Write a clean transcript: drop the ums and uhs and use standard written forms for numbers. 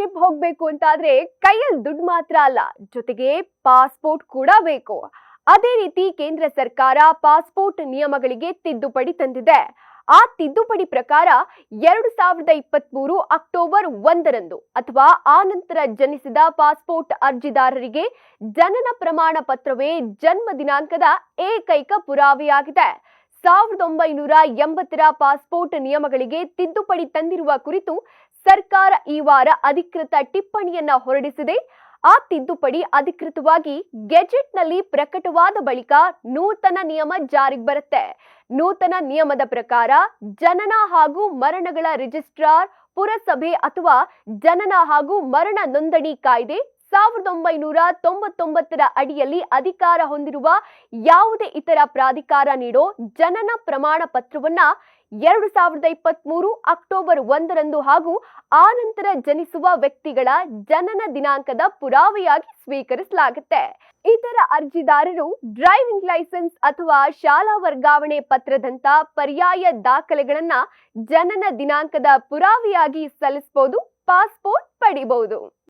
Trip ಹೋಗ್ಬೇಕು ಅಂತಾದ್ರೆ ಕೈಯಲ್ಲಿ ದುಡ್ಡು ಮಾತ್ರ ಅಲ್ಲ, ಜೊತೆಗೆ ಪಾಸ್ಪೋರ್ಟ್ ಕೂಡ ಬೇಕು. ಅದೇ ರೀತಿ ಕೇಂದ್ರ ಸರ್ಕಾರ ಪಾಸ್ಪೋರ್ಟ್ ನಿಯಮಗಳಿಗೆ ತಿದ್ದುಪಡಿ ತಂದಿದೆ. ಆ ತಿದ್ದುಪಡಿ ಪ್ರಕಾರ 2023 ಅಕ್ಟೋಬರ್ 1ರಂದು ಅಥವಾ ಆ ನಂತರ ಜನಿಸಿದ ಪಾಸ್ಪೋರ್ಟ್ ಅರ್ಜಿದಾರರಿಗೆ ಜನನ ಪ್ರಮಾಣ ಪತ್ರವೇ ಜನ್ಮ ದಿನಾಂಕದ ಏಕೈಕ ಪುರಾವೆಯಾಗಿದೆ. 1980ರ ಪಾಸ್ಪೋರ್ಟ್ ನಿಯಮಗಳಿಗೆ ತಿದ್ದುಪಡಿ ತಂದಿರುವ ಕುರಿತು ಸರ್ಕಾರ ಈ ವಾರ ಅಧಿಕೃತ ಟಿಪ್ಪಣಿಯನ್ನ ಹೊರಡಿಸಿದೆ. ಆ ತಿದ್ದುಪಡಿ ಅಧಿಕೃತವಾಗಿ ಗೆಜೆಟ್ನಲ್ಲಿ ಪ್ರಕಟವಾದ ಬಳಿಕ ನೂತನ ನಿಯಮ ಜಾರಿಗೆ ಬರುತ್ತೆ. ನೂತನ ನಿಯಮದ ಪ್ರಕಾರ ಜನನ ಹಾಗೂ ಮರಣಗಳ ರಿಜಿಸ್ಟ್ರಾರ್, ಪುರಸಭೆ ಅಥವಾ ಜನನ ಹಾಗೂ ಮರಣ ನೋಂದಣಿ ಕಾಯ್ದೆ 1999ರ ಅಡಿಯಲ್ಲಿ ಅಧಿಕಾರ ಹೊಂದಿರುವ ಯಾವುದೇ ಇತರ ಪ್ರಾಧಿಕಾರ ನೀಡೋ ಜನನ ಪ್ರಮಾಣ ಪತ್ರವನ್ನ 2023 ಅಕ್ಟೋಬರ್ 1ರಂದು ಹಾಗೂ ಆ ನಂತರ ಜನಿಸುವ ವ್ಯಕ್ತಿಗಳ ಜನನ ದಿನಾಂಕದ ಪುರಾವೆಯಾಗಿ ಸ್ವೀಕರಿಸಲಾಗುತ್ತೆ. ಇತರ ಅರ್ಜಿದಾರರು ಡ್ರೈವಿಂಗ್ ಲೈಸೆನ್ಸ್ ಅಥವಾ ಶಾಲಾ ವರ್ಗಾವಣೆ ಪತ್ರದಂತ ಪರ್ಯಾಯ ದಾಖಲೆಗಳನ್ನ ಜನನ ದಿನಾಂಕದ ಪುರಾವೆಯಾಗಿ ಸಲ್ಲಿಸಬಹುದು, ಪಾಸ್ಪೋರ್ಟ್ ಪಡಿಬಹುದು.